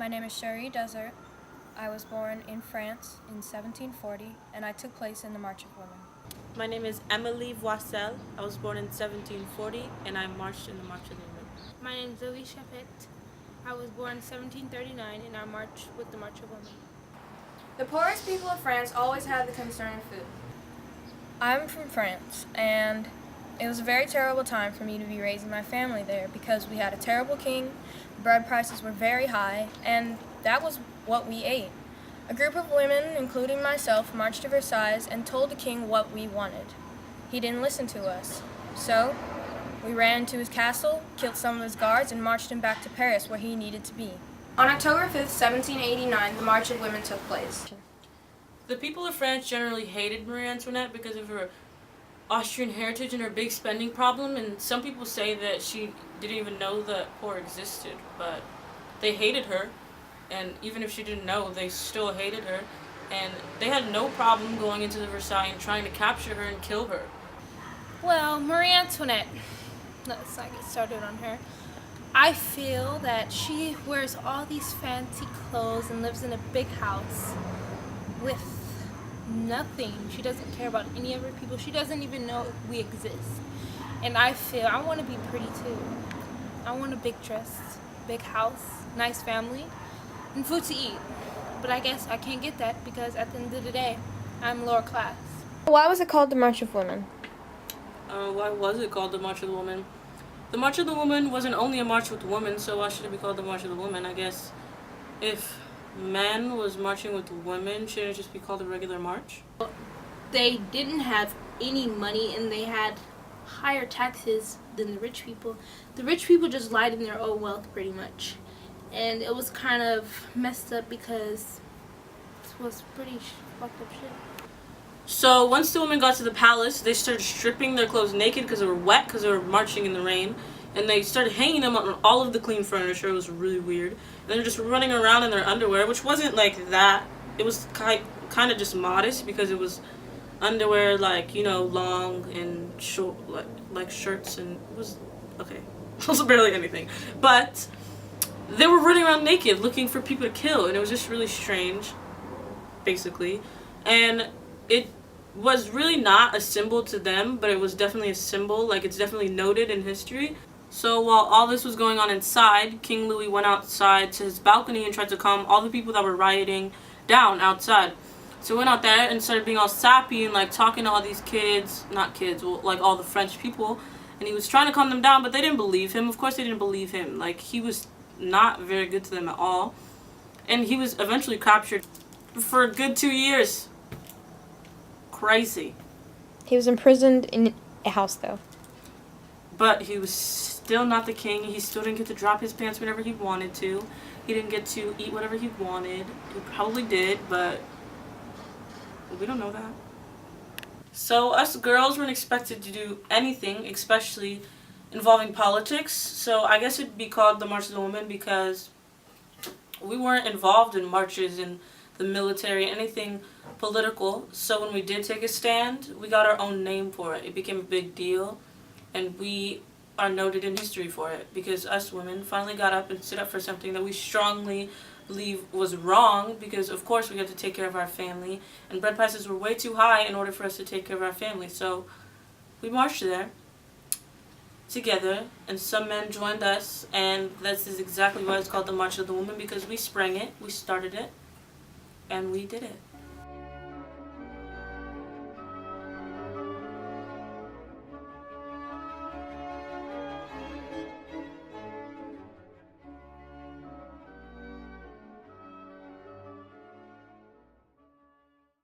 My name is Cherie Desert. I was born in France in 1740, and I took place in the March of Women. My name is Emily Voissel. I was born in 1740, and I marched in the March of the Women. My name is Zoe Chaffet. I was born in 1739, and I marched with the March of Women. The poorest people of France always had the concern of food. I'm from France, and it was a very terrible time for me to be raising my family there because we had a terrible king, bread prices were very high, and that was what we ate. A group of women, including myself, marched to Versailles and told the king what we wanted. He didn't listen to us, so we ran to his castle, killed some of his guards, and marched him back to Paris where he needed to be. On October 5th, 1789, the March of Women took place. The people of France generally hated Marie Antoinette because of her Austrian heritage and her big spending problem, and some people say that she didn't even know that poor existed, but they hated her, and even if she didn't know, they still hated her, and they had no problem going into the Versailles and trying to capture her and kill her. Well, Marie Antoinette, let's not get started on her. I feel that she wears all these fancy clothes and lives in a big house with nothing. She doesn't care about any other people. She doesn't even know we exist. And I feel I want to be pretty too. I want a big dress, big house, nice family, and food to eat. But I guess I can't get that because at the end of the day, I'm lower class. Why was it called the March of Women? Why was it called the March of the Women? The March of the Women wasn't only a march with women, so why should it be called the March of the Women? I guess if men was marching with women, shouldn't it just be called a regular march? They didn't have any money and they had higher taxes than the rich people. The rich people just lied in their own wealth pretty much. And it was kind of messed up because it was pretty fucked up shit. So once the women got to the palace, they started stripping their clothes naked because they were wet because they were marching in the rain. And they started hanging them on all of the clean furniture. It was really weird. And they were just running around in their underwear, which wasn't like that. It was kind of just modest because it was underwear, like, you know, long and short, like shirts, and it was okay. It was barely anything. But they were running around naked looking for people to kill, and it was just really strange, basically. And it was really not a symbol to them, but it was definitely a symbol. Like, it's definitely noted in history. So while all this was going on inside, King Louis went outside to his balcony and tried to calm all the people that were rioting down outside. So he went out there and started being all sappy and like talking to all these kids, not kids, well, like all the French people, and he was trying to calm them down, but they didn't believe him. Of course they didn't believe him. Like, he was not very good to them at all. And he was eventually captured for a good 2 years. Crazy. He was imprisoned in a house, though. But he was still not the king. He still didn't get to drop his pants whenever he wanted to. He didn't get to eat whatever he wanted. He probably did, but we don't know that. So us girls weren't expected to do anything, especially involving politics. So I guess it'd be called the March of the Women because we weren't involved in marches and the military, anything political. So when we did take a stand, we got our own name for it. It became a big deal, and we are noted in history for it because us women finally got up and stood up for something that we strongly believe was wrong, because of course we had to take care of our family, and bread prices were way too high in order for us to take care of our family. So we marched there together, and some men joined us, and this is exactly why it's called the March of the Women, because we sprang it, we started it, and we did it.